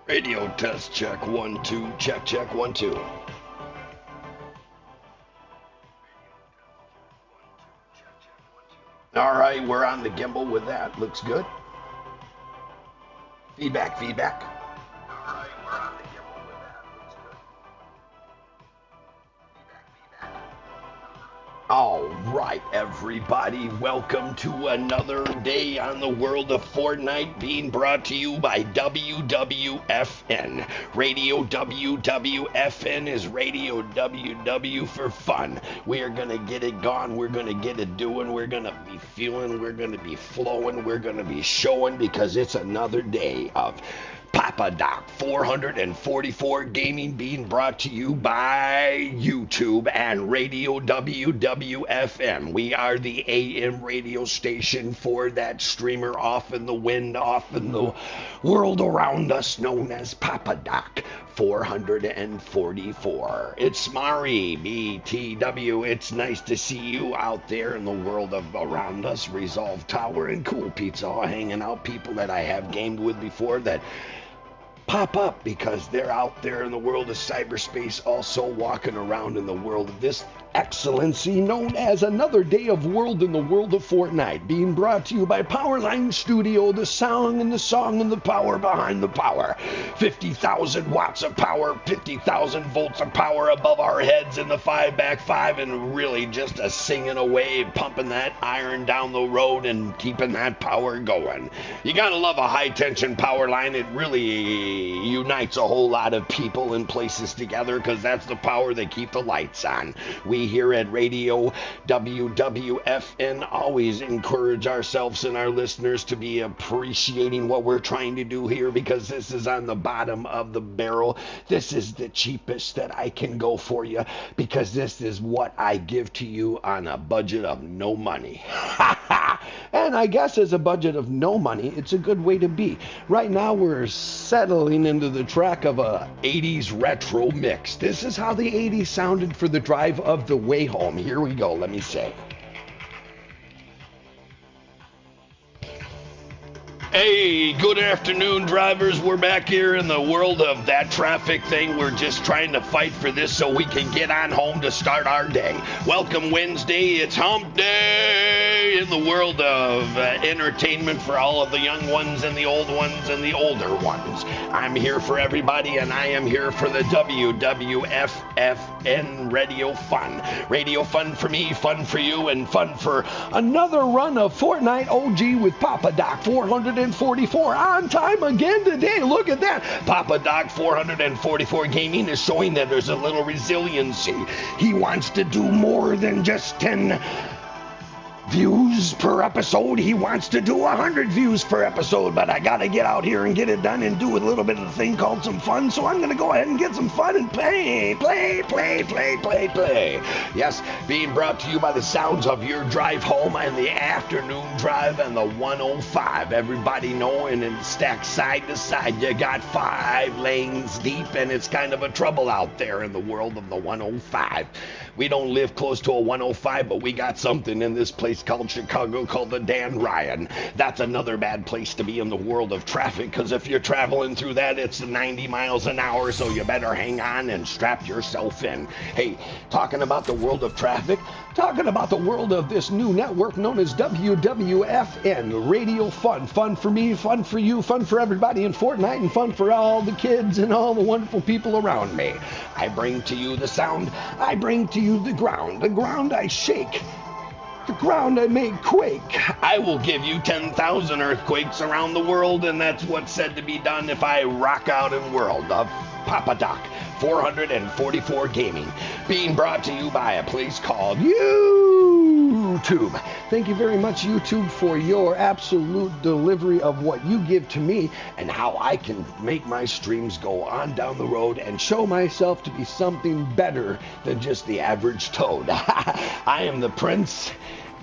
Radio test check 1 2 check 1 2. All right, we're on the gimbal with that. Looks good. Feedback. All right, we're on the gimbal with that. Looks good. Feedback. All right, everybody, welcome to another day on the world of Fortnite, being brought to you by Wwfn. Radio Wwfn is Radio WW for fun. We are going to get it gone. We're going to get it doing. We're going to be feeling. We're going to be flowing. We're going to be showing, because it's another day of Papa Doc 444 Gaming, being brought to you by YouTube and Radio WWFM. We are the AM radio station for that streamer off in the wind, off in the world around us, known as Papa Doc 444. It's Mari, BTW. It's nice to see you out there in the world of around us. Resolve Tower and Cool Pizza all hanging out. People that I have gamed with before that pop up because they're out there in the world of cyberspace, also walking around in the world of this excellency known as another day of world in the world of Fortnite, being brought to you by Powerline Studio, the song and the power behind the power. 50,000 watts of power, 50,000 volts of power above our heads in the 5x5, and really just a singing away, pumping that iron down the road and keeping that power going. You gotta love a high tension power line. It really unites a whole lot of people and places together, because that's the power that keep the lights on. We here at Radio WWFN always encourage ourselves and our listeners to be appreciating what we're trying to do here, because this is on the bottom of the barrel. This is the cheapest that I can go for you, because this is what I give to you on a budget of no money. And I guess as a budget of no money, it's a good way to be. Right now we're settling into the track of a 80s retro mix. This is how the 80s sounded for the drive of the way home. Here we go, let me say. Hey, good afternoon, drivers. We're back here in the world of that traffic thing. We're just trying to fight for this so we can get on home to start our day. Welcome Wednesday. It's hump day in the world of entertainment for all of the young ones and the old ones and the older ones. I'm here for everybody, and I am here for the WWFN Radio Fun. Radio fun for me, fun for you, and fun for another run of Fortnite OG with Papa Doc 444 on time again today. Look at that. Papa Doc 444 Gaming is showing that there's a little resiliency. He wants to do more than just 10 views per episode. He wants to do 100 views per episode, but I gotta get out here and get it done and do a little bit of the thing called some fun, so I'm gonna go ahead and get some fun and play. Yes, being brought to you by the sounds of your drive home and the afternoon drive and the 105. Everybody knowing, and stacked side to side, you got 5 lanes deep, and it's kind of a trouble out there in the world of the 105. We don't live close to a 105, but we got something in this place called Chicago called the Dan Ryan. That's another bad place to be in the world of traffic, because if you're traveling through that, it's 90 miles an hour, so you better hang on and strap yourself in. Hey, talking about the world of traffic, talking about the world of this new network known as WWFN, Radio Fun. Fun for me, fun for you, fun for everybody in Fortnite, and fun for all the kids and all the wonderful people around me. I bring to you the sound, I bring to you the ground I shake, the ground I make quake. I will give you 10,000 earthquakes around the world, and that's what's said to be done if I rock out in the world of Papa Doc 444 Gaming, being brought to you by a place called YouTube. Thank you very much, YouTube, for your absolute delivery of what you give to me and how I can make my streams go on down the road and show myself to be something better than just the average toad. I am the prince,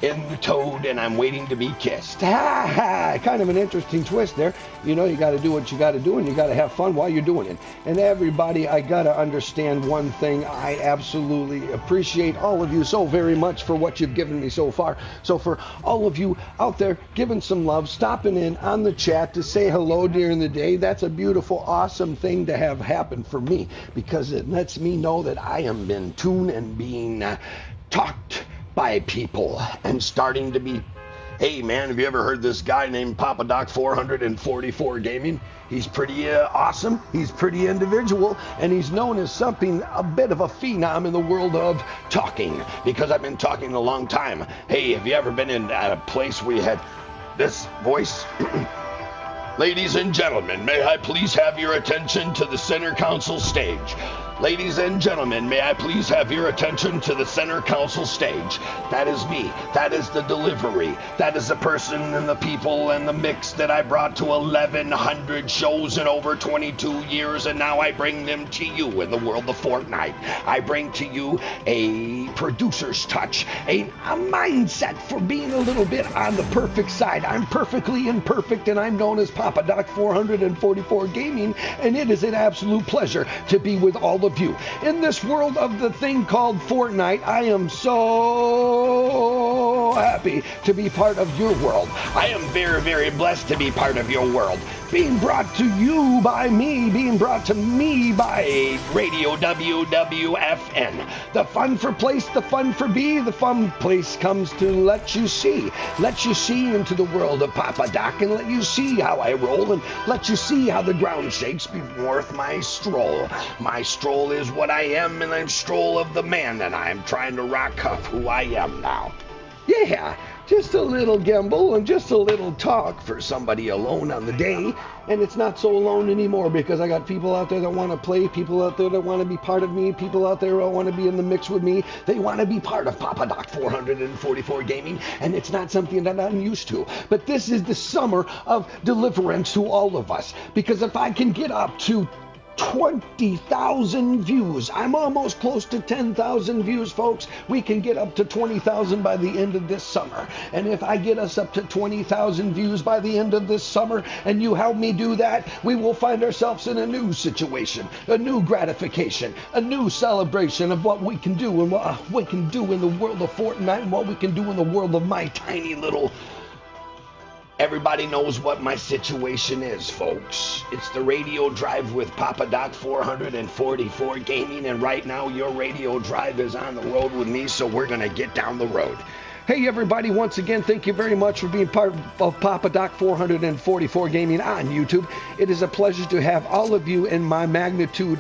in the toad and I'm waiting to be kissed. Ha ha! Kind of an interesting twist there. You know, you got to do what you got to do and you got to have fun while you're doing it. And everybody, I got to understand one thing. I absolutely appreciate all of you so very much for what you've given me so far. So for all of you out there giving some love, stopping in on the chat to say hello during the day, that's a beautiful, awesome thing to have happen for me, because it lets me know that I am in tune and being talked by people and starting to be. Hey man, have you ever heard this guy named Papa Doc 444 Gaming? He's pretty awesome, he's pretty individual, and he's known as something, a bit of a phenom in the world of talking, because I've been talking a long time. Hey, have you ever been in at a place where you had this voice? Ladies and gentlemen, may I please have your attention to the center console stage. Ladies and gentlemen, may I please have your attention to the center console stage. That is me. That is the delivery. That is the person and the people and the mix that I brought to 1,100 shows in over 22 years, and now I bring them to you in the world of Fortnite. I bring to you a producer's touch, a mindset for being a little bit on the perfect side. I'm perfectly imperfect, and I'm known as Papa Doc 444 Gaming, and it is an absolute pleasure to be with all of you. In this world of the thing called Fortnite, I am so happy to be part of your world. I am very, very blessed to be part of your world. Being brought to you by me, being brought to me by Radio Wwfn. The fun for place, the fun for be, the fun place comes to let you see into the world of Papa Doc, and let you see how I roll, and let you see how the ground shakes beneath my stroll. My stroll is what I am, and I'm stroll of the man, and I'm trying to rock off who I am now. Yeah, just a little gamble and just a little talk for somebody alone on the day. And it's not so alone anymore, because I got people out there that want to play, people out there that want to be part of me, people out there that want to be in the mix with me. They want to be part of Papa Doc 444 Gaming, and it's not something that I'm used to. But this is the summer of deliverance to all of us, because if I can get up to 20,000 views. I'm almost close to 10,000 views, folks. We can get up to 20,000 by the end of this summer. And if I get us up to 20,000 views by the end of this summer, and you help me do that, we will find ourselves in a new situation, a new gratification, a new celebration of what we can do, and what we can do in the world of Fortnite, and what we can do in the world of my tiny little... Everybody knows what my situation is, folks. It's the radio drive with Papa Doc 444 Gaming, and right now your radio drive is on the road with me, so we're going to get down the road. Hey everybody, once again, thank you very much for being part of Papa Doc 444 Gaming on YouTube. It is a pleasure to have all of you in my magnitude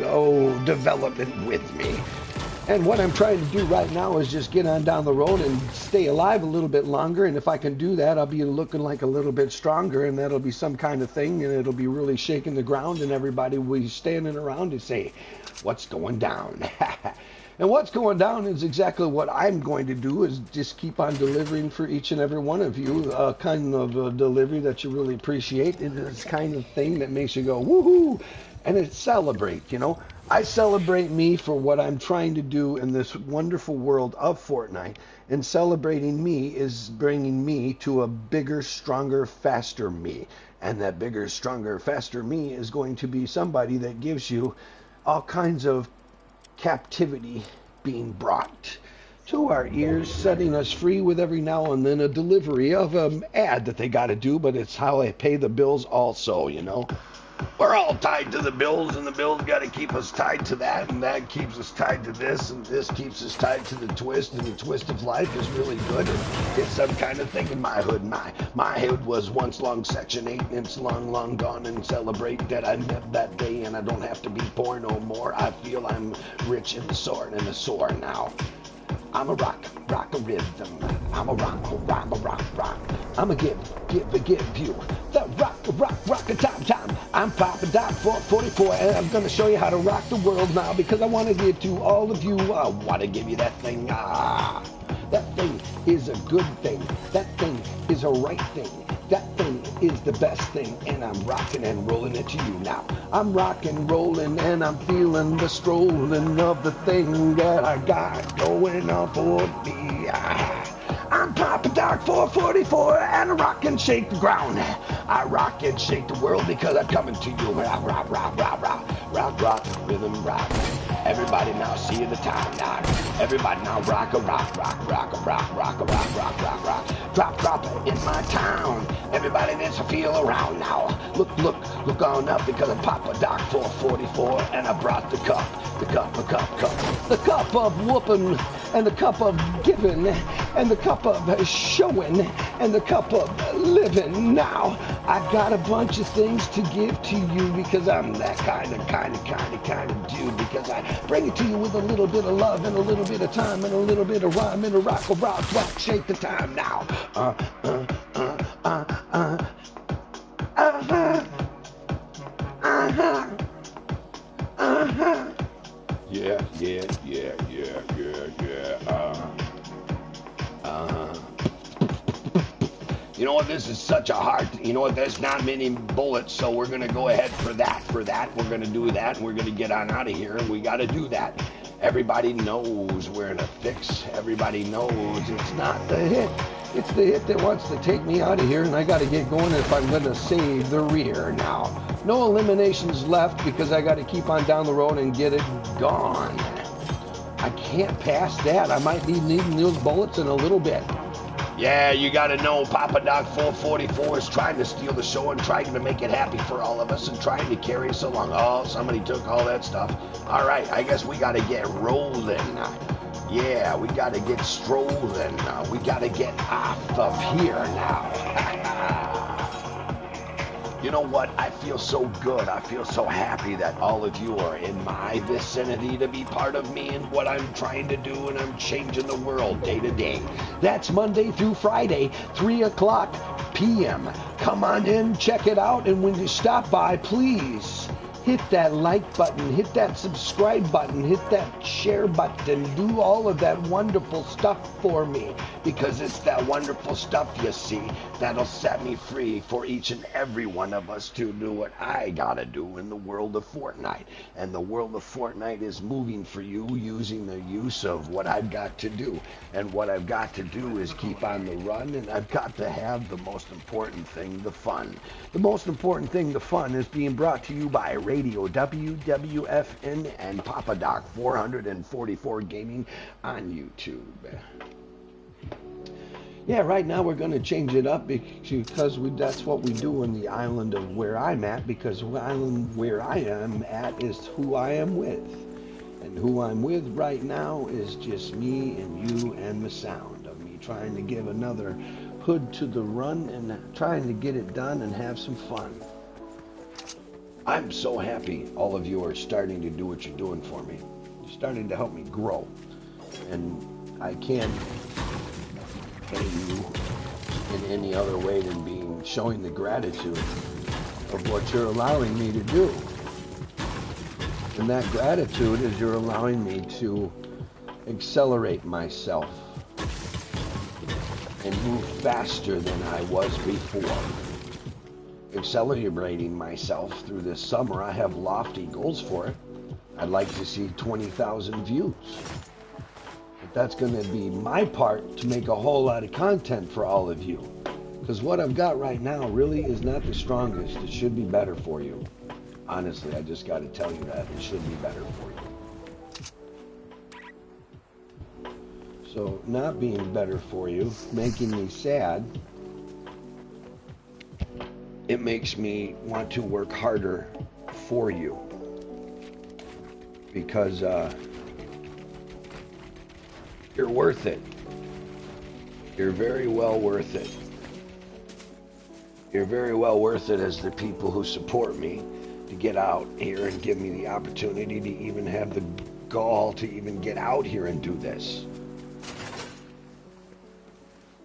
development with me. And what I'm trying to do right now is just get on down the road and stay alive a little bit longer. And if I can do that, I'll be looking like a little bit stronger, and that'll be some kind of thing, and it'll be really shaking the ground, and everybody will be standing around and say, what's going down? And what's going down is exactly what I'm going to do, is just keep on delivering for each and every one of you, a kind of a delivery that you really appreciate. It is kind of thing that makes you go, woohoo, and it celebrate, you know. I celebrate me for what I'm trying to do in this wonderful world of Fortnite, and celebrating me is bringing me to a bigger, stronger, faster me. And that bigger, stronger, faster me is going to be somebody that gives you all kinds of captivity being brought to our ears, setting us free with every now and then a delivery of an ad that they got to do, but it's how I pay the bills also, you know. We're all tied to the bills, and the bills got to keep us tied to that, and that keeps us tied to this, and this keeps us tied to the twist, and the twist of life is really good. It's some kind of thing in my hood. My hood was once long Section 8, and it's long gone, and celebrate that I met that day, and I don't have to be poor no more. I feel I'm rich in the sword and the sore now. I'm a rock a rhythm. I'm a rock. I'm a give you the rock a time. I'm Papa Doc 444, and I'm gonna show you how to rock the world now, because I want to give to all of you. I want to give you that thing. That thing is a good thing. That thing is a right thing. That thing is the best thing, and I'm rocking and rolling it to you now. I'm rocking, rolling, and I'm feeling the strolling of the thing that I got going on for me. I'm Papa Doc 444, and I rock and shake the ground. I rock and shake the world because I'm coming to you. Rock, rock, rock, rock, rock, rock, rock, rhythm rock. Everybody now see the time now. Everybody now rock a rock, rock, rock a rock, rock a rock, rock, rock, rock. Drop, drop it in my town. Everybody needs to feel around now. Look, look, look on up because I'm Papa Doc 444, and I brought the cup. The cup, the cup, cup. The cup of whooping, and the cup of giving, and the cup of showing, and the cup of living. Now, I got a bunch of things to give to you because I'm that kind of dude. Because I bring it to you with a little bit of love and a little bit of time and a little bit of rhyme and a rock, shake the time now. Yeah, yeah, yeah, yeah, yeah, yeah. You know what, this is such a hard, you know what, there's not many bullets, so we're going to go ahead for that. We're going to do that, and we're going to get on out of here, and we got to do that. Everybody knows we're in a fix. Everybody knows it's not the hit. It's the hit that wants to take me out of here, and I got to get going if I'm going to save the rear now. No eliminations left because I got to keep on down the road and get it gone. I can't pass that. I might be needing those bullets in a little bit. Yeah, you gotta know Papa Doc 444 is trying to steal the show and trying to make it happy for all of us and trying to carry us along. Oh, somebody took all that stuff. All right, I guess we gotta get rolling. Yeah, we gotta get strolling. We gotta get off of here now. You know what? I feel so good. I feel so happy that all of you are in my vicinity to be part of me and what I'm trying to do, and I'm changing the world day to day. That's Monday through Friday, 3 o'clock p.m. Come on in, check it out, and when you stop by, please hit that like button, hit that subscribe button, hit that share button, do all of that wonderful stuff for me, because it's that wonderful stuff, you see, that'll set me free for each and every one of us to do what I gotta do in the world of Fortnite. And the world of Fortnite is moving for you using the use of what I've got to do. And what I've got to do is keep on the run, and I've got to have the most important thing, the fun. The most important thing, the fun, is being brought to you by Radio Wwfn and Papa Doc 444 Gaming on YouTube. Yeah, right now we're going to change it up because that's what we do in the island of where I'm at, because the island where I am at is who I am with. And who I'm with right now is just me and you and the sound of me trying to give another hood to the run and trying to get it done and have some fun. I'm so happy all of you are starting to do what you're doing for me. You're starting to help me grow. And I can't pay you in any other way than showing the gratitude of what you're allowing me to do. And that gratitude is you're allowing me to accelerate myself and move faster than I was before. Accelerating myself through this summer. I have lofty goals for it. I'd like to see 20,000 views. But that's going to be my part to make a whole lot of content for all of you. Because what I've got right now really is not the strongest. It should be better for you. Honestly, I just got to tell you that. It should be better for you. So, not being better for you, making me sad, it makes me want to work harder for you. Because you're worth it. You're very well worth it. You're very well worth it as the people who support me to get out here and give me the opportunity to even have the gall to even get out here and do this.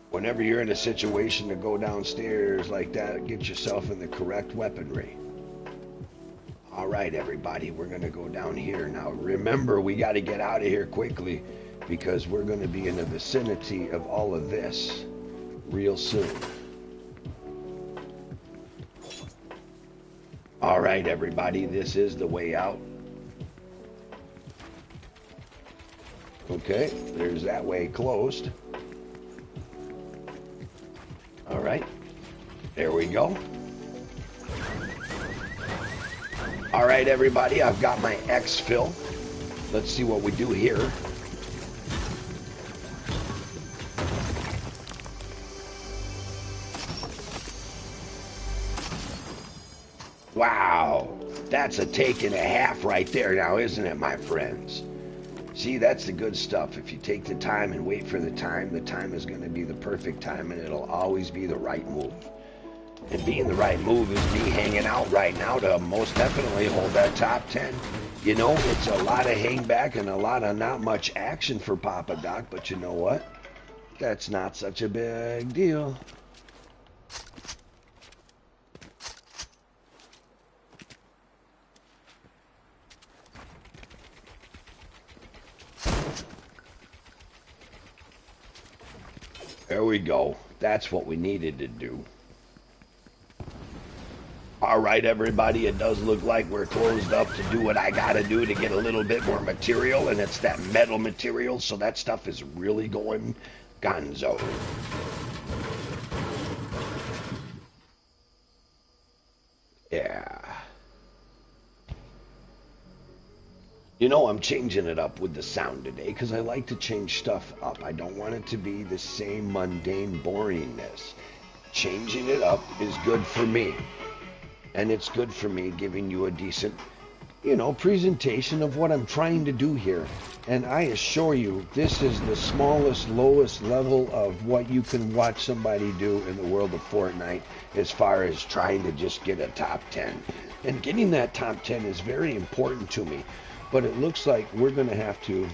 Whenever you're in a situation to go downstairs like that, get yourself in the correct weaponry. All right, everybody, we're going to go down here. Now, remember, we got to get out of here quickly because we're going to be in the vicinity of all of this real soon. All right, everybody, this is the way out. Okay, there's that way closed. right. There we go. All right, everybody, I've got my exfil. Let's see what we do here. Wow, that's a take and a half right there now, isn't it, my friends? See, that's the good stuff. If you take the time and wait for the time is going to be the perfect time, and it'll always be the right move. And being the right move is me hanging out right now to most definitely hold that top 10. You know, it's a lot of hang back and a lot of not much action for Papa Doc, but you know what? That's not such a big deal. There we go. That's what we needed to do. All right, everybody, it does look like we're closed up to do what I gotta do to get a little bit more material, and it's that metal material, so that stuff is really going gonzo. Yeah. You know, I'm changing it up with the sound today because I like to change stuff up. I don't want it to be the same mundane boringness. Changing it up is good for me. And it's good for me giving you a decent, you know, presentation of what I'm trying to do here. And I assure you, this is the smallest, lowest level of what you can watch somebody do in the world of Fortnite as far as trying to just get a top 10. And getting that top 10 is very important to me. But it looks like we're going to have to,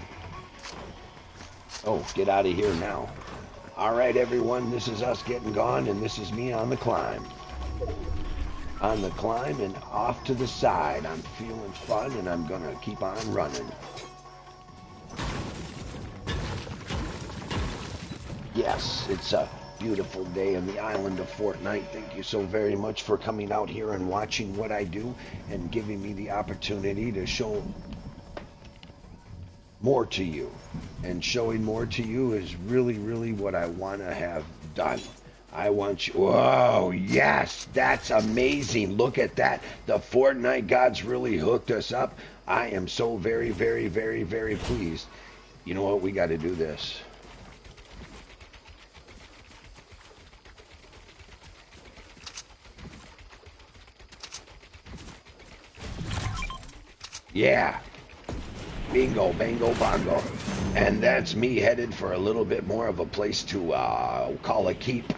get out of here now. All right, everyone, this is us getting gone, and this is me on the climb. On the climb and off to the side. I'm feeling fun, and I'm going to keep on running. Yes, it's a beautiful day in the island of Fortnite. Thank you so very much for coming out here and watching what I do and giving me the opportunity to show more to you. And showing more to you is really, really what I want to have done. I want you. Whoa, yes, that's amazing. Look at that. The Fortnite gods really hooked us up. I am so very, very, very, very pleased. You know what? We got to do this. Yeah. Bingo, bango, bongo. And that's me headed for a little bit more of a place to call a keep.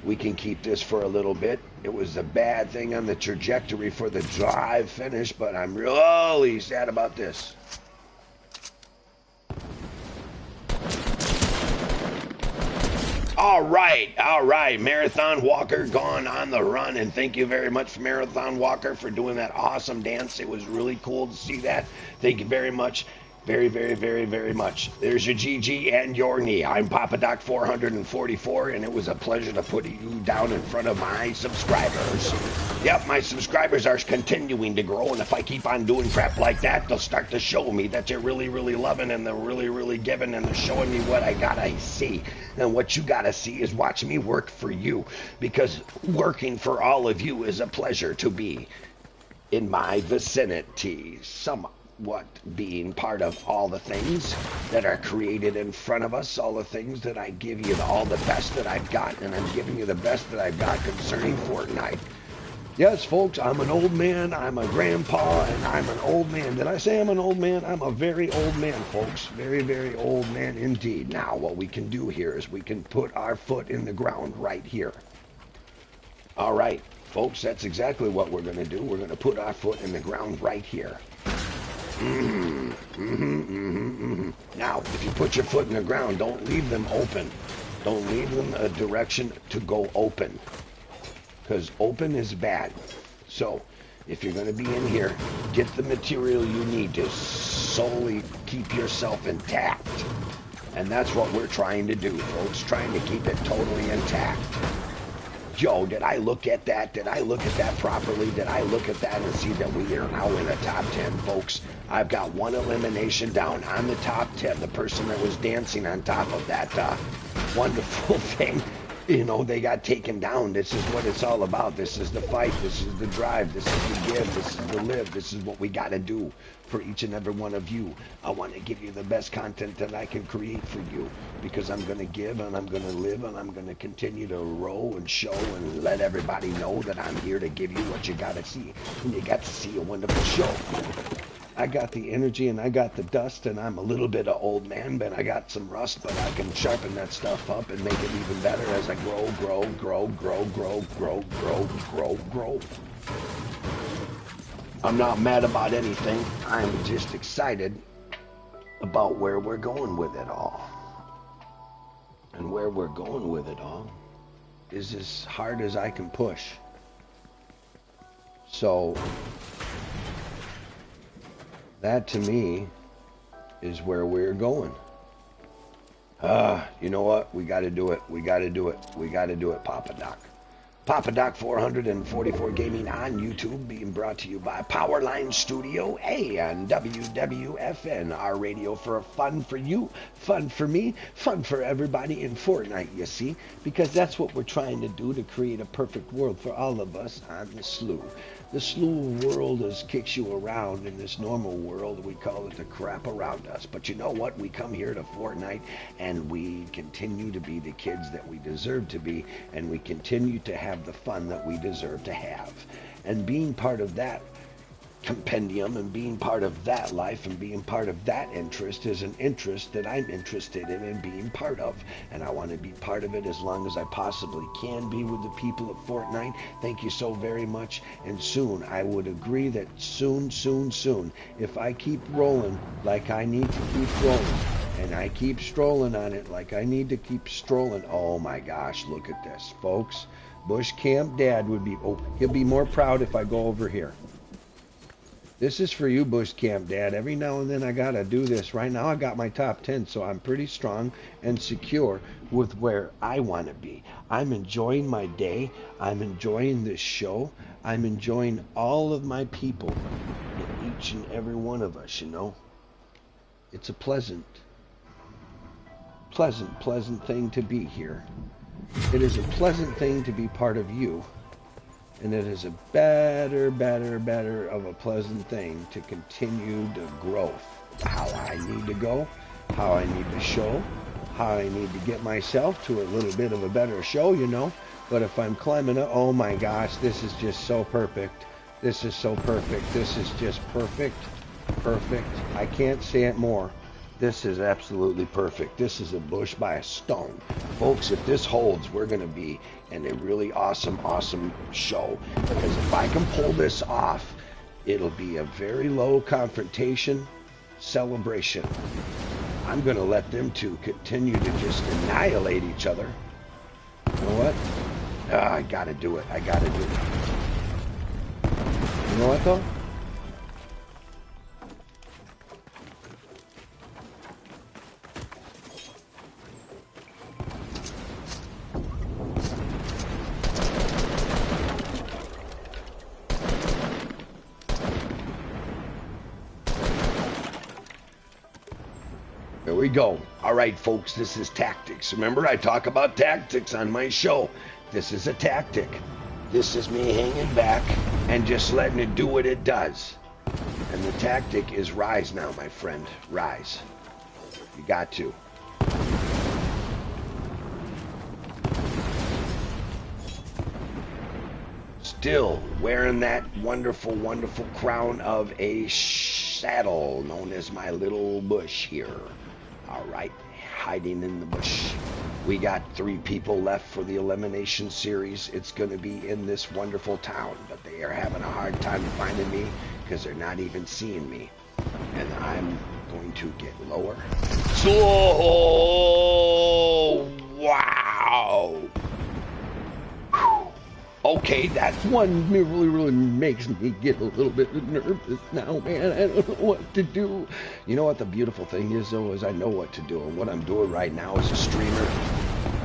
We can keep this for a little bit. It was a bad thing on the trajectory for the drive finish, but I'm really sad about this. All right. Marathon Walker gone on the run, and thank you very much, Marathon Walker, for doing that awesome dance. It was really cool to see that. Thank you very much. Very, very, very, very much. There's your GG and your knee. I'm Papa Doc 444, and it was a pleasure to put you down in front of my subscribers. Yep, my subscribers are continuing to grow, and if I keep on doing crap like that, they'll start to show me that you're really, really loving, and they're really, really giving, and they're showing me what I gotta see. And what you gotta see is watch me work for you, because working for all of you is a pleasure to be in my vicinity. Somewhat being part of all the things that are created in front of us, all the things that I give you, all the best that I've got, and I'm giving you the best that I've got concerning Fortnite. Yes, folks, I'm an old man, I'm a grandpa, and I'm an old man. Did I say I'm an old man? I'm a very old man, folks. Very, very old man indeed. Now, what we can do here is we can put our foot in the ground right here. All right, folks, that's exactly what we're going to do. We're going to put our foot in the ground right here. Now, if you put your foot in the ground, don't leave them open. Don't leave them a direction to go open, because open is bad. So, if you're going to be in here, get the material you need to solely keep yourself intact. And that's what we're trying to do, folks, trying to keep it totally intact. Yo, did I look at that? Did I look at that properly? Did I look at that and see that we are now in the top 10, folks? I've got one elimination down on the top 10. The person that was dancing on top of that wonderful thing You know, they got taken down. This is what it's all about. This is the fight. This is the drive. This is the give. This is the live. This is what we got to do for each and every one of you. I want to give you the best content that I can create for you, because I'm going to give and I'm going to live and I'm going to continue to roll and show and let everybody know that I'm here to give you what you got to see. And you got to see a wonderful show. I got the energy and I got the dust, and I'm a little bit of old man, but I got some rust, but I can sharpen that stuff up and make it even better as I grow. I'm not mad about anything. I'm just excited about where we're going with it all. And where we're going with it all is as hard as I can push. So that to me is where we're going. You know what? We got to do it. We got to do it. We got to do it, Papa Doc. Papa Doc 444 Gaming on YouTube, being brought to you by Powerline Studio A and Wwfn, our radio for fun for you, fun for me, fun for everybody in Fortnite, you see, because that's what we're trying to do, to create a perfect world for all of us on the slew. The slew world is kicks you around. In this normal world, we call it the crap around us. But you know what? We come here to Fortnite and we continue to be the kids that we deserve to be, and we continue to have the fun that we deserve to have. And being part of that compendium and being part of that life and being part of that interest is an interest that I'm interested in and being part of, and I want to be part of it as long as I possibly can be with the people of Fortnite. Thank you so very much. And soon, I would agree that soon, if I keep rolling like I need to keep rolling, and I keep strolling on it like I need to keep strolling, oh my gosh, look at this, folks. Bush Camp Dad would be, he'll be more proud if I go over here. This is for you, Bush Camp Dad. Every now and then I gotta do this. Right now I got my top 10, so I'm pretty strong and secure with where I want to be. I'm enjoying my day. I'm enjoying this show. I'm enjoying all of my people and each and every one of us, you know. It's a pleasant thing to be here. It is a pleasant thing to be part of you. And it is a better of a pleasant thing to continue the growth. How I need to go, how I need to show, how I need to get myself to a little bit of a better show, you know. But if I'm climbing up, oh my gosh, this is just so perfect. This is so perfect. This is just perfect. Perfect. I can't say it more. This is absolutely perfect. This is a bush by a stone. Folks, if this holds, we're going to be in a really awesome show. Because if I can pull this off, it'll be a very low confrontation celebration. I'm going to let them two continue to just annihilate each other. You know what? I got to do it. I got to do it. You know what, though? There we go. All right, folks, this is tactics. Remember, I talk about tactics on my show. This is a tactic. This is me hanging back and just letting it do what it does. And the tactic is rise now, my friend. Rise. You got to. Still wearing that wonderful crown of a saddle known as my little bush here. All right, hiding in the bush. We got 3 people left for the elimination series. It's going to be in this wonderful town, but they are having a hard time finding me because they're not even seeing me. And I'm going to get lower. So, wow. Okay, that's one really makes me get a little bit nervous now, man. I don't know what to do. You know what the beautiful thing is, though, is I know what to do. And what I'm doing right now as a streamer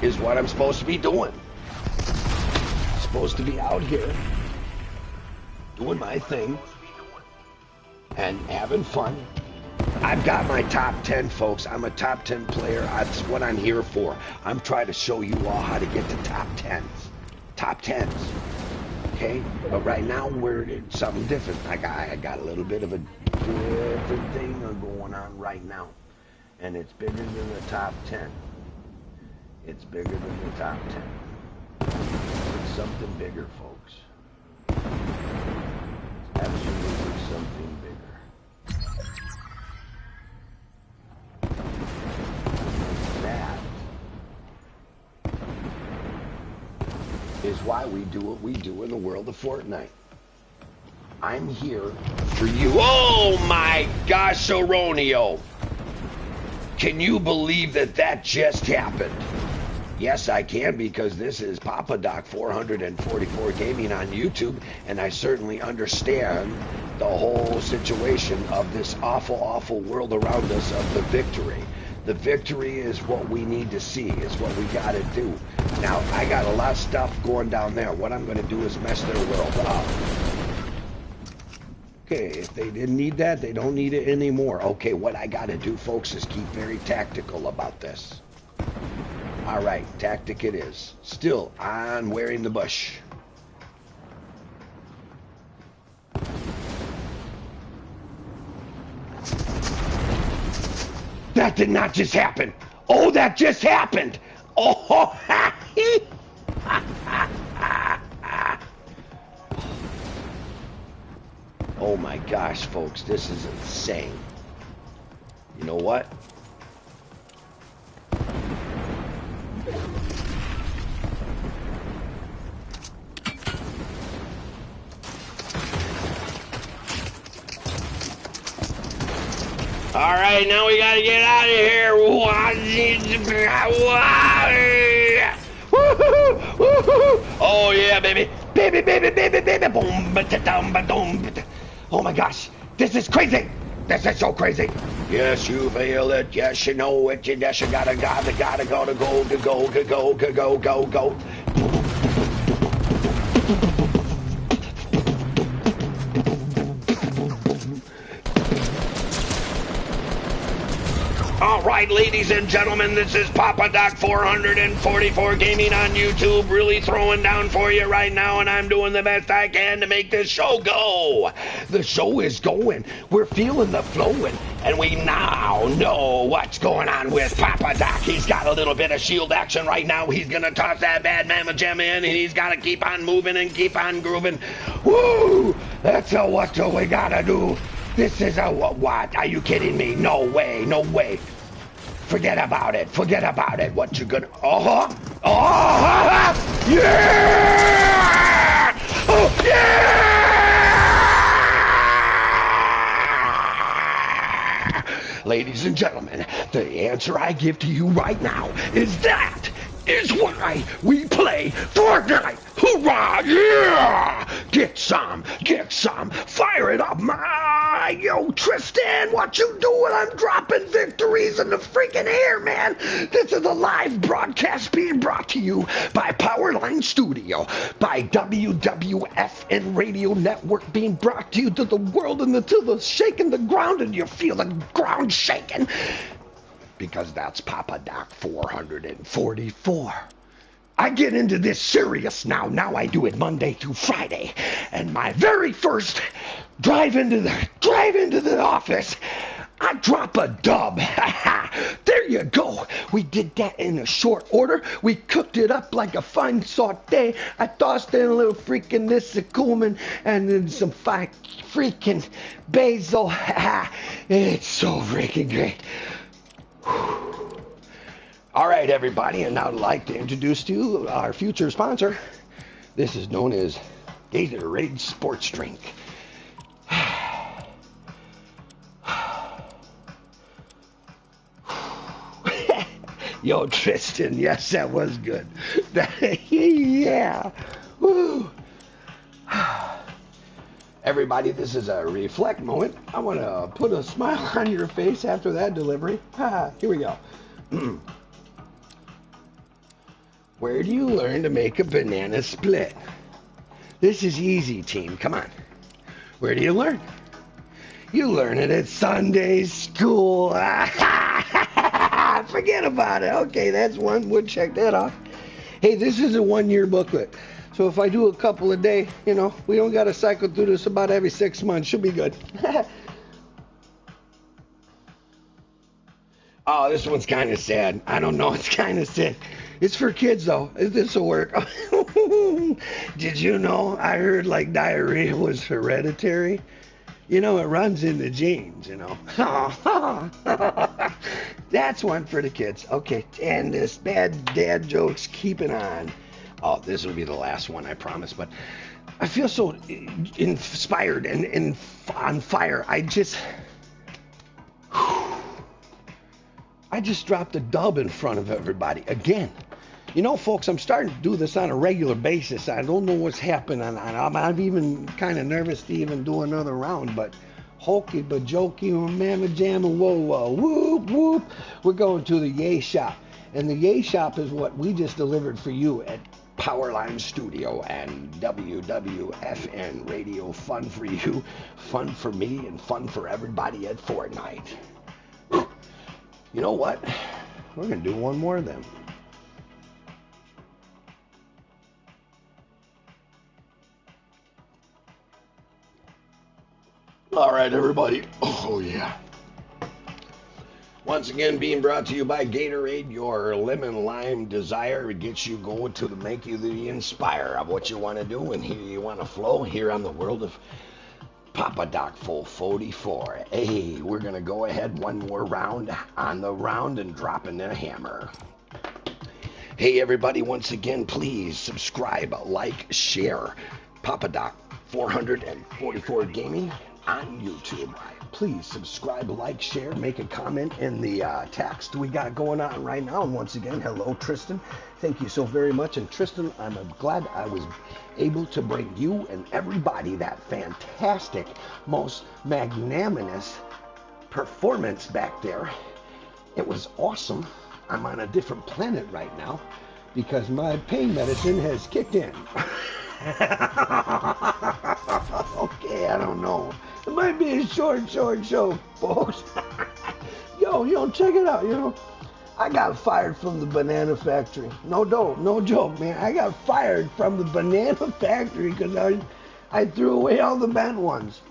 is what I'm supposed to be doing. I'm supposed to be out here doing my thing and having fun I've got my top 10, folks. I'm a top 10 player. That's what I'm here for. I'm trying to show you all how to get to top 10s. Top 10s. Okay? But right now, we're in something different. I got a little bit of a different thing going on right now. And it's bigger than the top 10. It's bigger than the top 10. It's something bigger, folks. It's absolutely something bigger. That is why we do what we do in the world of Fortnite. I'm here for you. Oh my gosh, Aronio! Can you believe that just happened? Yes, I can, because this is Papa Doc 444 Gaming on YouTube, and I certainly understand the whole situation of this awful, awful world around us of the victory. The victory is what we need to see, is what we got to do. Now, I got a lot of stuff going down there. What I'm going to do is mess their world up. Okay, if they didn't need that, they don't need it anymore. Okay, what I got to do, folks, is keep very tactical about this. All right, tactic it is. Still on wearing the bush. That did not just happen. Oh, that just happened. Oh, oh my gosh, folks, this is insane. You know what? All right, now we gotta get out of here. Oh yeah, baby, baby, baby, baby, baby. Oh my gosh, this is crazy. This is so crazy. Yes, you feel it. Yes, you know it. Yes, you gotta go. All right, ladies and gentlemen, this is Papa Doc 444 Gaming on YouTube, really throwing down for you right now, and I'm doing the best I can to make this show go. The show is going. We're feeling the flowing, and we now know what's going on with Papa Doc. He's got a little bit of shield action right now. He's going to toss that bad mama gem in, and he's got to keep on moving and keep on grooving. Woo! That's a what we got to do. This is a what? Are you kidding me? No way, no way. Forget about it. Forget about it. What you gonna? Yeah! Oh yeah! Ladies and gentlemen, the answer I give to you right now is that is why we play Fortnite. Hoorah! Yeah! Get some. Fire it up, yo, Tristan, what you doing? I'm dropping victories in the freaking air, man. This is a live broadcast being brought to you by Powerline Studio, by Wwfn Radio Network, being brought to you to the world until the shaking the ground and you feel the ground shaking. Because that's Papa Doc 444. I get into this serious now. Now I do it Monday through Friday. And my very first drive into the office, I drop a dub. There you go. We did that in a short order. We cooked it up like a fine saute. I tossed in a little freaking this cumin and then some freaking basil. It's so freaking great. All right, everybody, and now I'd like to introduce to you our future sponsor. This is known as Gatorade Sports Drink. Yo, Tristan, yes, that was good. Yeah. Woo. Everybody, this is a reflect moment. I want to put a smile on your face after that delivery. Here we go. Where do you learn to make a banana split? This is easy, team. Come on. Where do you learn? You learn it at Sunday school. Forget about it. Okay, that's one. We'll check that off. Hey, this is a 1-year booklet. So if I do a couple a day, you know, we don't got to cycle through this about every 6 months. Should be good. Oh, this one's kind of sad. I don't know. It's kind of sad. It's for kids, though. This will work. Did you know? I heard like diarrhea was hereditary. You know, it runs in the genes, you know. That's one for the kids. Okay, and this bad dad joke's keeping on. Oh, this will be the last one, I promise. But I feel so inspired and on fire. I just dropped a dub in front of everybody again. You know, folks, I'm starting to do this on a regular basis. I don't know what's happening. I'm even kind of nervous to even do another round, but hokey bajokey, mamma jamma, whoa, whoa, whoop, whoop. We're going to the Yay Shop. And the Yay Shop is what we just delivered for you at Powerline Studio and WWFN Radio. Fun for you, fun for me, and fun for everybody at Fortnite. You know what? We're going to do one more of them. All right, everybody. Oh, yeah. Once again, being brought to you by Gatorade, your lemon lime desire. It gets you going to make you the inspire of what you want to do and here you want to flow here on the world of Papa Doc Full 44. Hey, we're going to go ahead one more round on the round and drop in the hammer. Hey, everybody, once again, please subscribe, like, share. Papa Doc 444 Gaming on YouTube. Please subscribe, like, share, make a comment in the text we got going on right now. And once again, hello, Tristan. Thank you so very much. And Tristan, I'm glad I was able to bring you and everybody that fantastic, most magnanimous performance back there. It was awesome. I'm on a different planet right now because my pain medicine has kicked in. Okay, I don't know. It might be a short show, folks. Yo, check it out, you know. I got fired from the banana factory. No joke, man. I got fired from the banana factory because I threw away all the bent ones.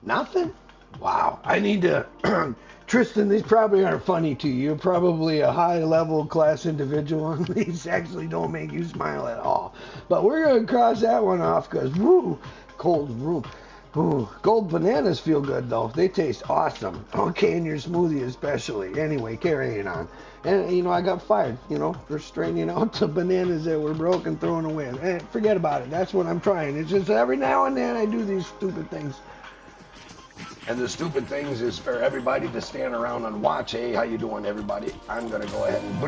Nothing? Wow. I need to... Tristan, these probably aren't funny to you. You're probably a high-level class individual, and these actually don't make you smile at all. But we're going to cross that one off because, woo, cold room. Ooh, gold bananas feel good, though. They taste awesome. Okay, in your smoothie especially. Anyway, carrying on. And, you know, I got fired, you know, for straightening out the bananas that were broken, throwing away. And forget about it. That's what I'm trying. It's just every now and then I do these stupid things. And the stupid things is for everybody to stand around and watch. Hey, how you doing, everybody? I'm going to go ahead and...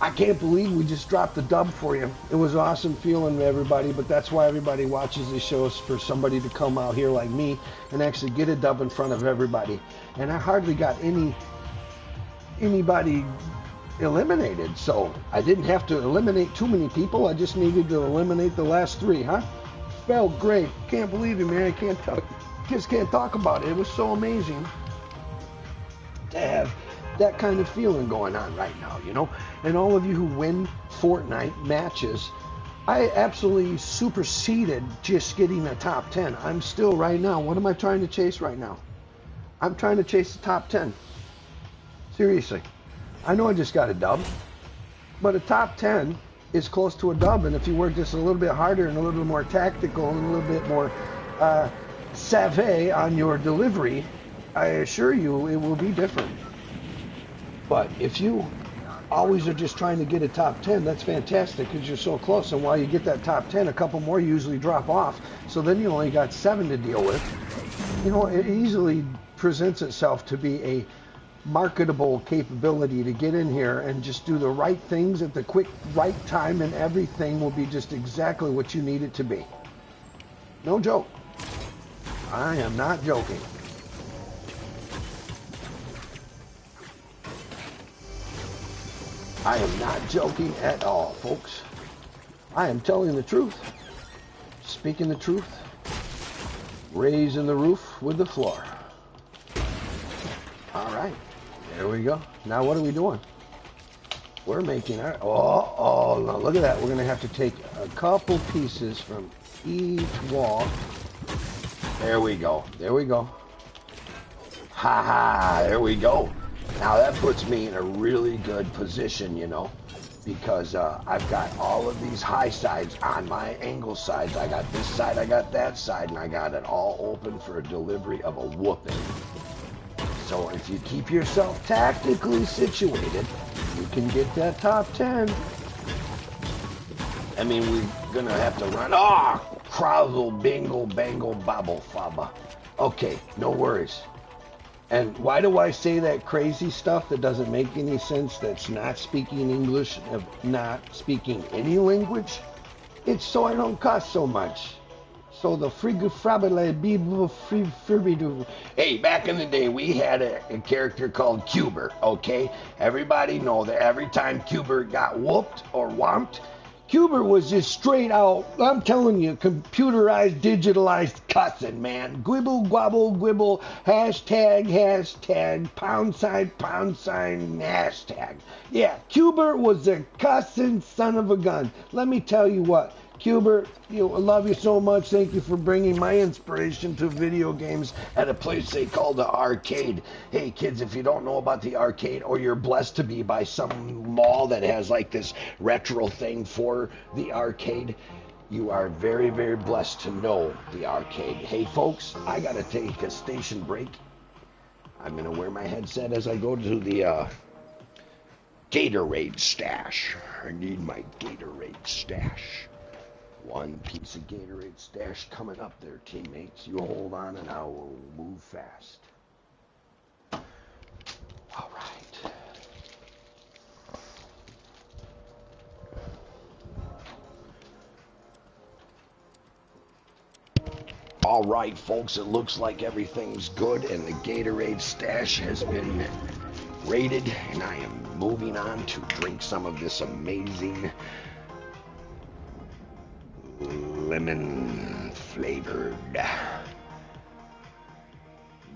I can't believe we just dropped the dub for you. It was awesome feeling everybody, but that's why everybody watches these shows, for somebody to come out here like me and actually get a dub in front of everybody. And I hardly got anybody eliminated, so I didn't have to eliminate too many people. I just needed to eliminate the last 3, huh? Felt great. Can't believe it, man. Just can't talk about it. It was so amazing to have that kind of feeling going on right now, you know. And all of you who win Fortnite matches, I absolutely superseded just getting a top 10. I'm still right now. What am I trying to chase right now? I'm trying to chase the top 10. Seriously. I know I just got a dub, but a top 10 is close to a dub, and if you work just a little bit harder and a little bit more tactical and a little bit more savvy on your delivery, I assure you it will be different. But if you always are just trying to get a top 10, that's fantastic because you're so close, and while you get that top 10, a couple more usually drop off, so then you only got 7 to deal with. You know, it easily presents itself to be a marketable capability to get in here and just do the right things at the right time, and everything will be just exactly what you need it to be. No joke. I am not joking. I am not joking at all, folks. I am telling the truth, speaking the truth, raising the roof with the floor. All right, there we go. Now what are we doing? We're making our, no, look at that. We're gonna have to take a couple pieces from each wall. There we go, there we go. Ha ha, there we go. Now that puts me in a really good position, you know, because I've got all of these high sides on my angle sides. I got this side, I got that side, and I got it all open for a delivery of a whooping. So if you keep yourself tactically situated, you can get that top 10. I mean, we're gonna have to run. Crowdle, bingle, bangle, bobble, fabba. Okay, no worries. And why do I say that crazy stuff that doesn't make any sense, that's not speaking English, not speaking any language? It's so I don't cuss so much. So the hey, back in the day, we had a character called Cubert, okay? Everybody know that every time Cubert got whooped or whomped, Cubert was just straight out, I'm telling you, computerized, digitalized cussing, man. Gwibble, gwabble, gwibble, hashtag, pound sign, hashtag. Yeah, Cubert was a cussing son of a gun. Let me tell you what. Cubert, I love you so much. Thank you for bringing my inspiration to video games at a place they call the arcade. Hey, kids, if you don't know about the arcade, or you're blessed to be by some mall that has like this retro thing for the arcade, you are very, very blessed to know the arcade. Hey, folks, I got to take a station break. I'm going to wear my headset as I go to the Gatorade stash. I need my Gatorade stash. One piece of Gatorade stash coming up there, teammates. You hold on and I will move fast. All right. All right, folks, it looks like everything's good and the Gatorade stash has been raided, and I am moving on to drink some of this amazing lemon flavored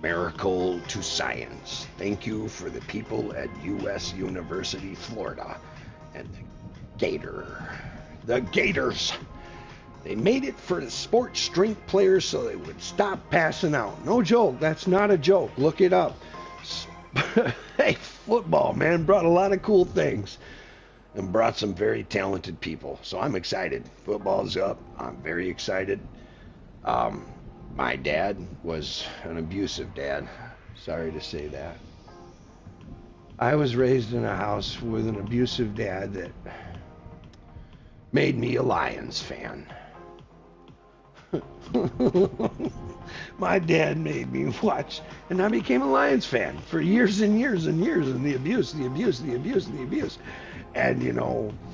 miracle to science. Thank you for the people at U.S. University, Florida, and the Gators. They made it for the sports drink players so they would stop passing out. No joke, that's not a joke. Look it up. Hey, football, man, brought a lot of cool things. And brought some very talented people. So I'm excited. Football's up. I'm very excited. My dad was an abusive dad. Sorry to say that. I was raised in a house with an abusive dad that made me a Lions fan. My dad made me watch, and I became a Lions fan for years and years and years, and the abuse. And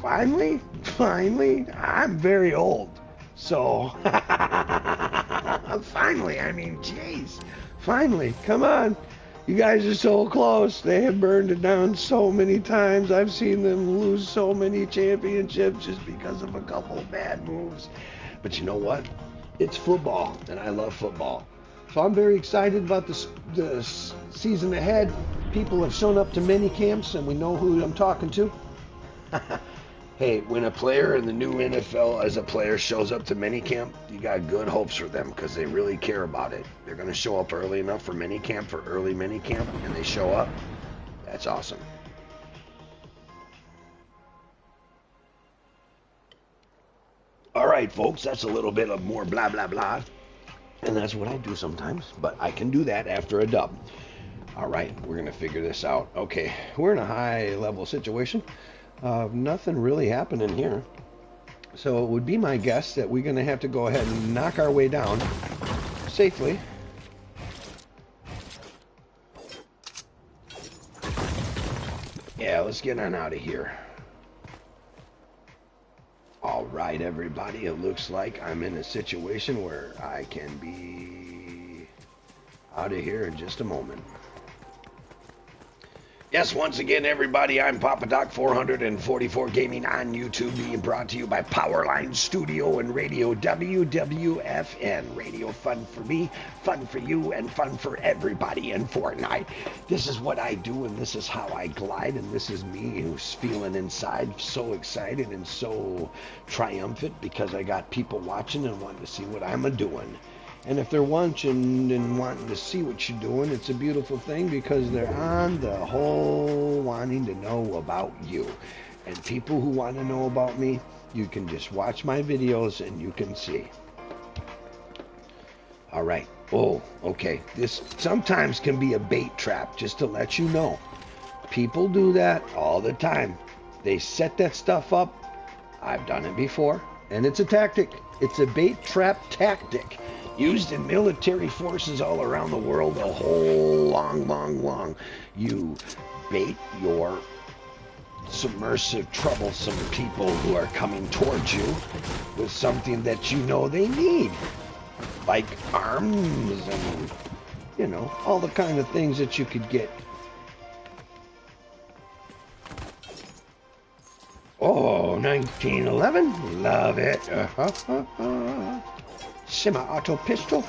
finally, I'm very old. So, finally, geez. Finally, come on. You guys are so close. They have burned it down so many times. I've seen them lose so many championships just because of a couple of bad moves. But you know what? It's football, and I love football. So I'm very excited about the season ahead. People have shown up to many camps, and we know who I'm talking to. Hey, when a player in the new NFL as a player shows up to minicamp, you got good hopes for them because they really care about it. They're going to show up early enough for minicamp, for early minicamp, and they show up. That's awesome. All right, folks, that's a little bit of more blah, blah, blah. And that's what I do sometimes, but I can do that after a dub. All right, we're going to figure this out. Okay, we're in a high-level situation. Nothing really happening here. So it would be my guess that we're going to have to go ahead and knock our way down safely. Yeah, let's get on out of here. All right, everybody, it looks like I'm in a situation where I can be out of here in just a moment. Yes, once again, everybody, I'm Papa Doc 444 Gaming on YouTube, being brought to you by Powerline Studio and Radio Wwfn. Radio fun for me, fun for you, and fun for everybody in Fortnite. This is what I do, and this is how I glide, and this is me who's feeling inside so excited and so triumphant because I got people watching and wanting to see what I'm a-doing. And if they're watching and wanting to see what you're doing, it's a beautiful thing because they're on the whole wanting to know about you. And people who want to know about me, you can just watch my videos and you can see. All right. Oh, okay. This sometimes can be a bait trap, just to let you know. People do that all the time. They set that stuff up. I've done it before. And it's a tactic. It's a bait trap tactic. Used in military forces all around the world a whole long. You bait your submersive, troublesome people who are coming towards you with something that you know they need. Like arms and, you know, all the kind of things that you could get. Oh, 1911. Love it. Semi-auto pistol.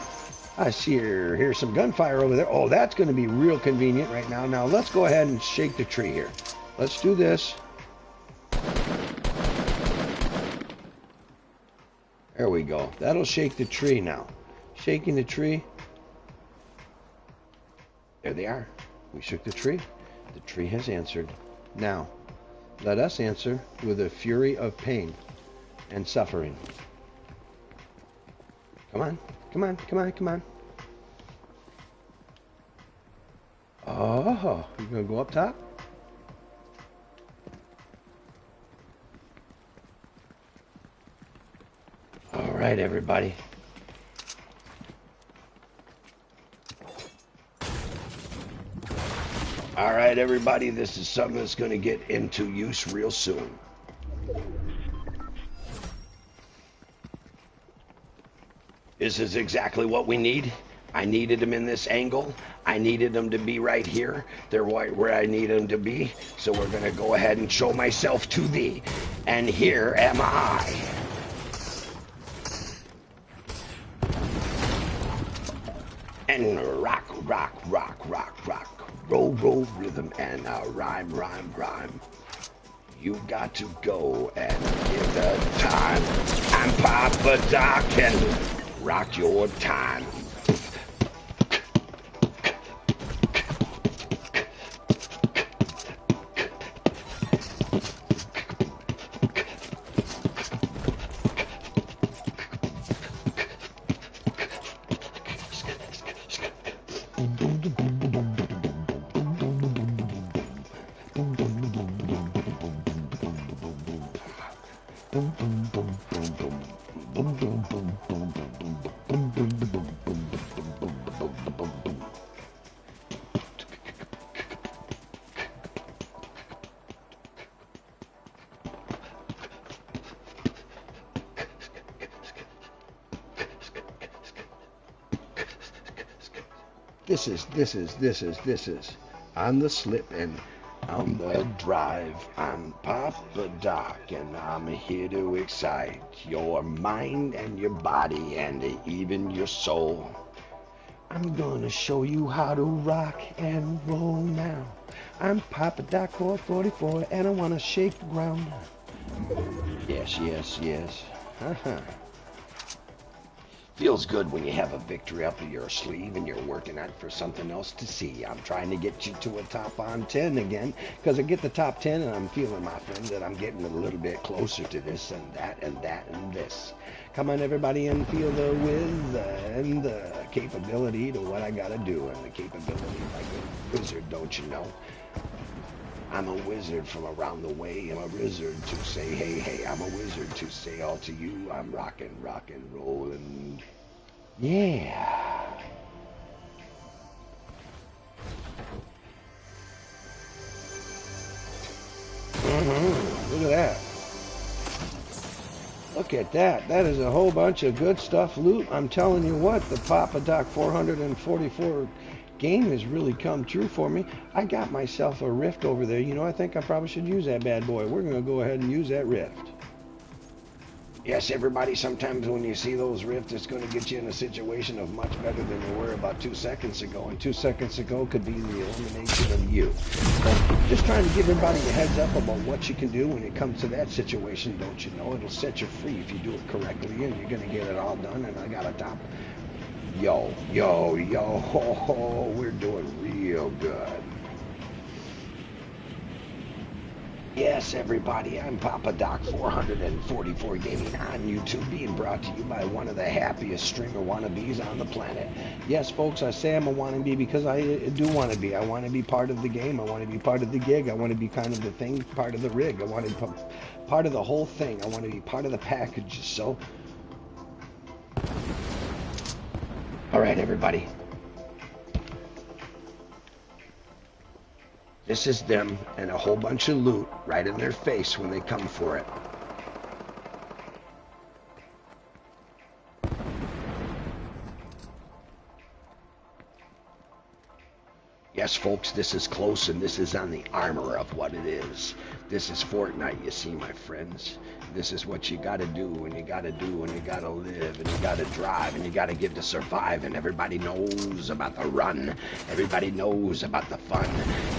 I see here's some gunfire over there. Oh, that's going to be real convenient right now. Now, let's go ahead and shake the tree here. Let's do this. There we go. That'll shake the tree now. Shaking the tree. There they are. We shook the tree. The tree has answered. Now, let us answer with a fury of pain and suffering. Come on, come on, come on, come on. Oh, you're going to go up top? All right, everybody. All right, everybody, this is something that's going to get into use real soon. This is exactly what we need. I needed them in this angle. I needed them to be right here. They're right where I need them to be. So we're going to go ahead and show myself to thee. And here am I. And rock, rock, rock, rock, rock. Roll, roll, rhythm, and rhyme, rhyme, rhyme. You got to go and give the time. I'm Papa Doc and rock your time. This is on the slip and on the drive. I'm Papa Doc and I'm here to excite your mind and your body and even your soul. I'm gonna show you how to rock and roll now. I'm Papa Doc 444 and I wanna shake the ground. Yes, yes, yes. Feels good when you have a victory up your sleeve and you're working out for something else to see. I'm trying to get you to a top on 10 again, because I get the top 10 and I'm feeling, my friend, that I'm getting a little bit closer to this and that and that and this. Come on, everybody, and feel the whiz and the capability to what I gotta do, and the capability like a wizard, don't you know? I'm a wizard from around the way. I'm a wizard to say, hey, hey. I'm a wizard to say all to you. I'm rockin', rockin', rollin'. Yeah. Look at that. Look at that. That is a whole bunch of good stuff loot. I'm telling you what, the Papa Doc 444 game has really come true for me. I got myself a Rift over there. You know, I think I probably should use that bad boy. We're going to go ahead and use that Rift. Yes, everybody, sometimes when you see those rifts, it's going to get you in a situation of much better than you were about 2 seconds ago. And 2 seconds ago could be the elimination of you. So just trying to give everybody a heads up about what you can do when it comes to that situation, don't you know? It'll set you free if you do it correctly, and you're going to get it all done. And I got a top. Yo, yo, yo, ho, ho, we're doing real good. Yes, everybody, I'm Papa Doc 444 Gaming on YouTube, being brought to you by one of the happiest streamer wannabes on the planet. Yes, folks, I say I'm a wannabe because I do want to be. I want to be part of the game. I want to be part of the gig. I want to be kind of the thing, part of the rig. I want to be part of the whole thing. I want to be part of the package. So, all right, everybody. This is them and a whole bunch of loot right in their face when they come for it. Yes, folks, this is close, and this is on the armor of what it is. This is Fortnite, you see, my friends. This is what you gotta do, and you gotta do, and you gotta live, and you gotta drive, and you gotta get to survive, and everybody knows about the run. Everybody knows about the fun.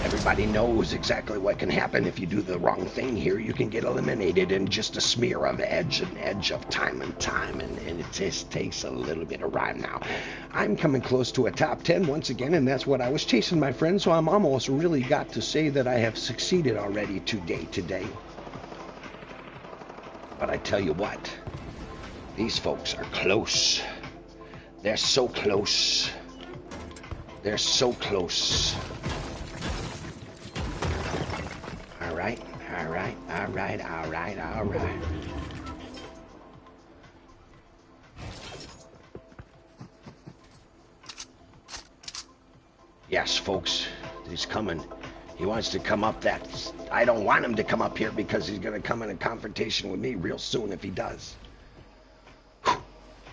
Everybody knows exactly what can happen if you do the wrong thing here. You can get eliminated in just a smear of edge of time and time, and it just takes a little bit of rhyme now. I'm coming close to a top 10 once again, and that's what I was chasing, my friend, so I'm almost really got to say that I have succeeded already today. But I tell you what, these folks are close. They're so close. They're so close. All right, all right, all right, all right, all right. Yes, folks, he's coming. He wants to come up that. I don't want him to come up here because he's going to come in a confrontation with me real soon if he does. Whew.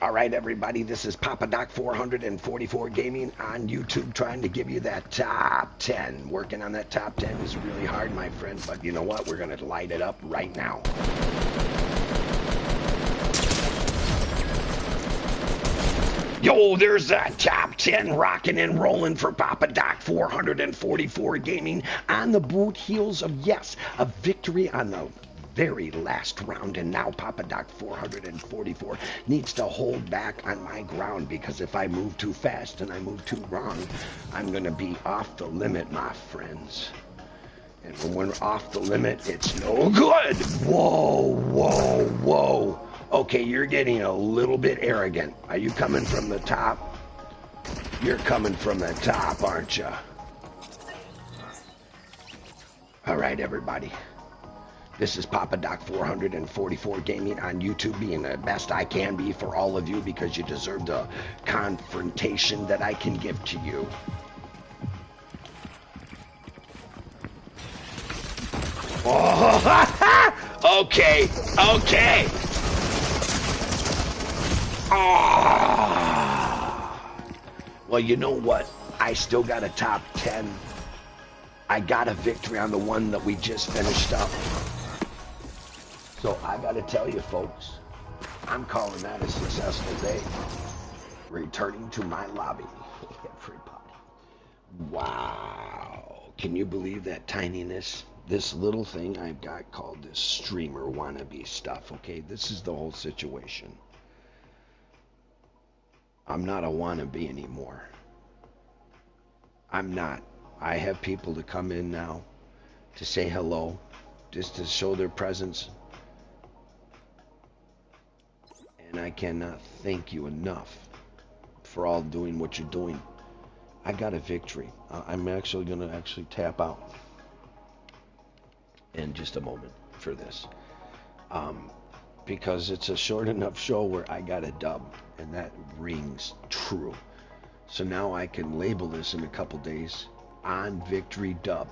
All right, everybody, this is Papa Doc 444 Gaming on YouTube, trying to give you that top 10. Working on that top 10 is really hard, my friend, but you know what? We're going to light it up right now. Yo, there's that top 10 rocking and rolling for Papa Doc 444 Gaming on the boot heels of, yes, a victory on the very last round. And now Papa Doc 444 needs to hold back on my ground, because if I move too fast and I move too wrong, I'm going to be off the limit, my friends. And when we're off the limit, it's no good. Whoa, whoa, whoa. Okay, you're getting a little bit arrogant. Are you coming from the top? You're coming from the top, aren't you? All right, everybody. This is Papa Doc 444 Gaming on YouTube, being the best I can be for all of you, because you deserve the confrontation that I can give to you. Oh, okay, okay. Well, you know what? I still got a top 10. I got a victory on the one that we just finished up. So I got to tell you, folks, I'm calling that a successful day. Returning to my lobby. Everybody. Wow. Can you believe that tininess? This little thing I've got called this streamer wannabe stuff, okay? This is the whole situation. I'm not a wannabe anymore. I'm not. I have people to come in now to say hello, just to show their presence. And I cannot thank you enough for all doing what you're doing. I got a victory. I'm actually going to tap out in just a moment for this. Because it's a short enough show where I got a dub, and that rings true. So now I can label this in a couple days on Victory Dub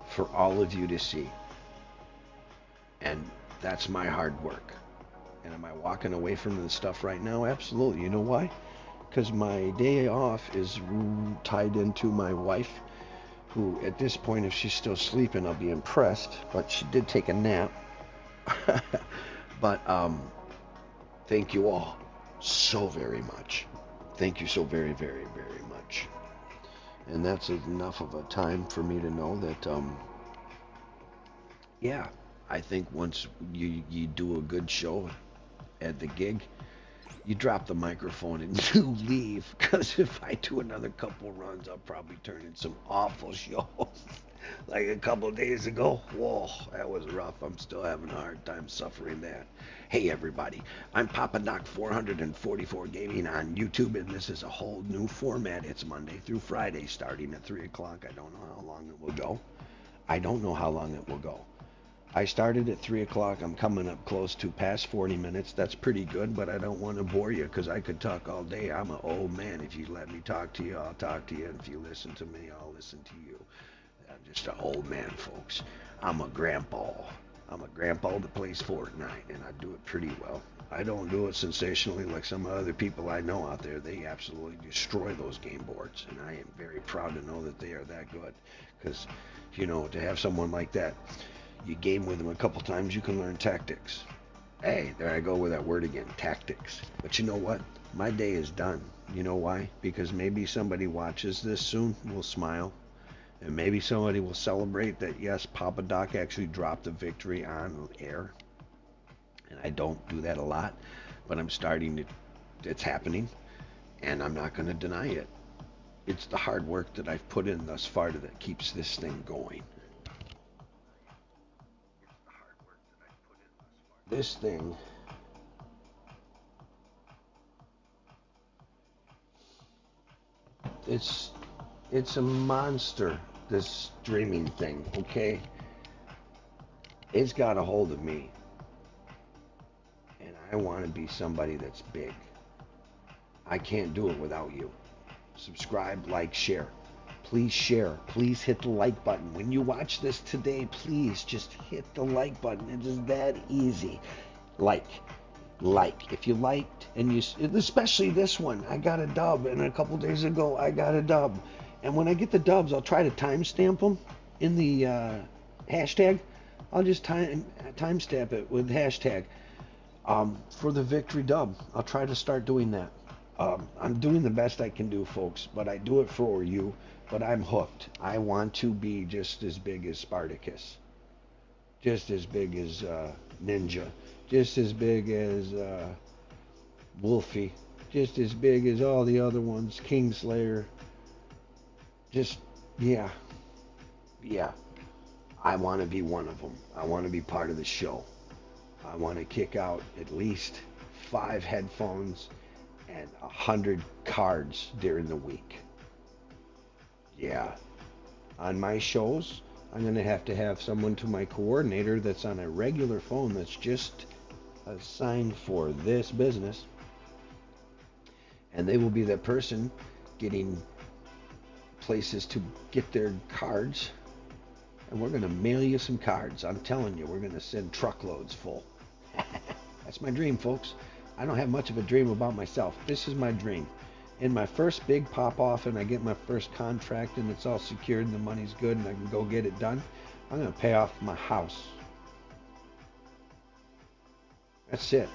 for all of you to see. And that's my hard work. And am I walking away from the stuff right now? Absolutely. You know why? because my day off is tied into my wife, who at this point, if she's still sleeping, I'll be impressed. But she did take a nap. But thank you all so very much. Thank you so very, very, very much. And that's enough of a time for me to know that, yeah, I think once you do a good show at the gig, you drop the microphone and you leave. Because if I do another couple runs, I'll probably turn in some awful shows. Like a couple of days ago, whoa, that was rough. I'm still having a hard time suffering that. Hey everybody, I'm Papa Doc 444 Gaming on YouTube, and this is a whole new format. It's Monday through Friday, starting at 3 o'clock. I don't know how long it will go. I don't know how long it will go. I started at 3 o'clock. I'm coming up close to past 40 minutes. That's pretty good, but I don't want to bore you because I could talk all day. I'm an old man. If you let me talk to you, I'll talk to you. And if you listen to me, I'll listen to you. I'm just an old man, folks. I'm a grandpa. I'm a grandpa that plays Fortnite, and I do it pretty well. I don't do it sensationally like some other people I know out there. They absolutely destroy those game boards, and I am very proud to know that they are that good. Because, you know, to have someone like that, you game with them a couple times, you can learn tactics. Hey, there I go with that word again, tactics. But you know what? My day is done. You know why? Because maybe somebody watches this soon, will smile, and maybe somebody will celebrate that, yes, Papa Doc actually dropped a victory on air. And I don't do that a lot, but I'm starting to, it's happening, and I'm not going to deny it. It's the hard work that I've put in thus far that keeps this thing going. This thing, it's it's a monster, this streaming thing, okay? It's got a hold of me, and I want to be somebody that's big. I can't do it without you. Subscribe, like, share. Please share. Please hit the like button. When you watch this today, please just hit the like button. It is that easy. Like. If you liked, and you, especially this one, I got a dub, and a couple days ago I got a dub. And when I get the dubs, I'll try to timestamp them in the hashtag. I'll just timestamp it with hashtag for the victory dub. I'll try to start doing that. I'm doing the best I can do, folks, but I do it for you. But I'm hooked. I want to be just as big as Spartacus, just as big as Ninja, just as big as Wolfie, just as big as all the other ones, Kingslayer. Just, yeah, yeah. I want to be one of them. I want to be part of the show. I want to kick out at least 5 headphones and 100 cards during the week. Yeah. On my shows, I'm going to have someone to my coordinator that's on a regular phone that's just assigned for this business. And they will be that person getting places to get their cards. And we're going to mail you some cards. I'm telling you, we're going to send truckloads full. That's my dream, folks. I don't have much of a dream about myself. This is my dream. In my first big pop off and I get my first contract and it's all secured and the money's good and I can go get it done, I'm going to pay off my house. That's it.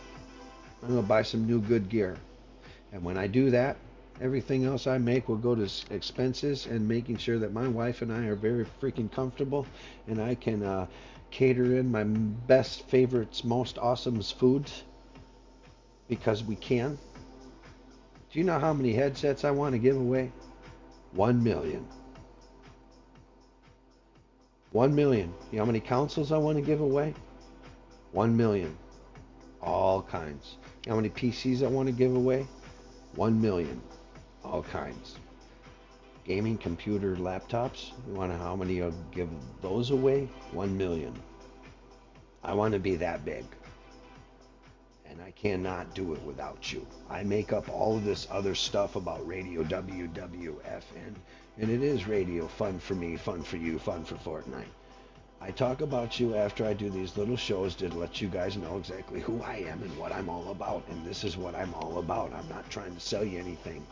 I'm going to buy some new good gear. And when I do that, everything else I make will go to expenses and making sure that my wife and I are very freaking comfortable and I can cater in my best, favorites, most awesomes foods because we can. Do you know how many headsets I want to give away? 1 million. 1 million. You know how many consoles I want to give away? 1 million. All kinds. You know how many PCs I want to give away? 1 million. All kinds. Gaming computer laptops. You want to know how many I'll give those away? 1 million. I want to be that big. And I cannot do it without you. I make up all of this other stuff about radio, Wwfn, and it is radio, fun for me, fun for you, fun for Fortnite. I talk about you after I do these little shows to let you guys know exactly who I am and what I'm all about. And this is what I'm all about. I'm not trying to sell you anything.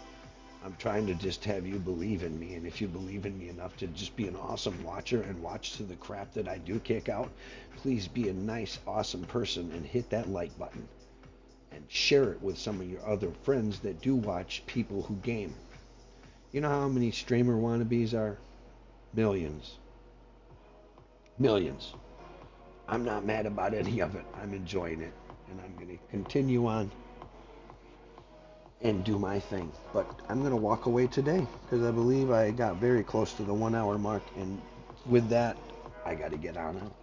I'm trying to just have you believe in me. And if you believe in me enough to just be an awesome watcher and watch to the crap that I do kick out, please be a nice, awesome person and hit that like button and share it with some of your other friends that do watch people who game. You know how many streamer wannabes are? Millions. Millions. I'm not mad about any of it. I'm enjoying it. And I'm going to continue on and do my thing. But I'm going to walk away today because I believe I got very close to the 1 hour mark. And with that, I got to get on out.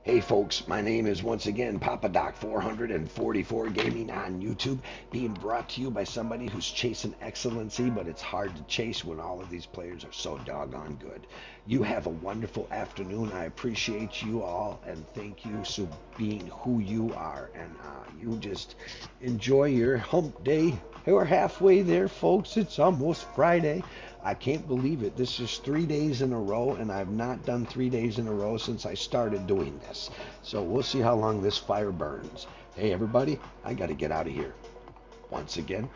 Hey folks, my name is once again Papa Doc 444 Gaming on YouTube, being brought to you by somebody who's chasing excellency, but it's hard to chase when all of these players are so doggone good. You have a wonderful afternoon. I appreciate you all and thank you for being who you are. And you just enjoy your hump day. We're halfway there, folks. It's almost Friday. I can't believe it. This is 3 days in a row, and I've not done 3 days in a row since I started doing this. So we'll see how long this fire burns. Hey, everybody, I got to get out of here. Once again,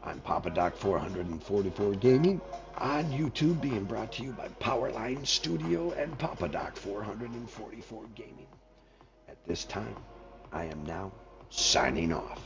I'm Papa Doc 444 Gaming on YouTube, being brought to you by Powerline Studio and Papa Doc 444 Gaming. At this time, I am now signing off.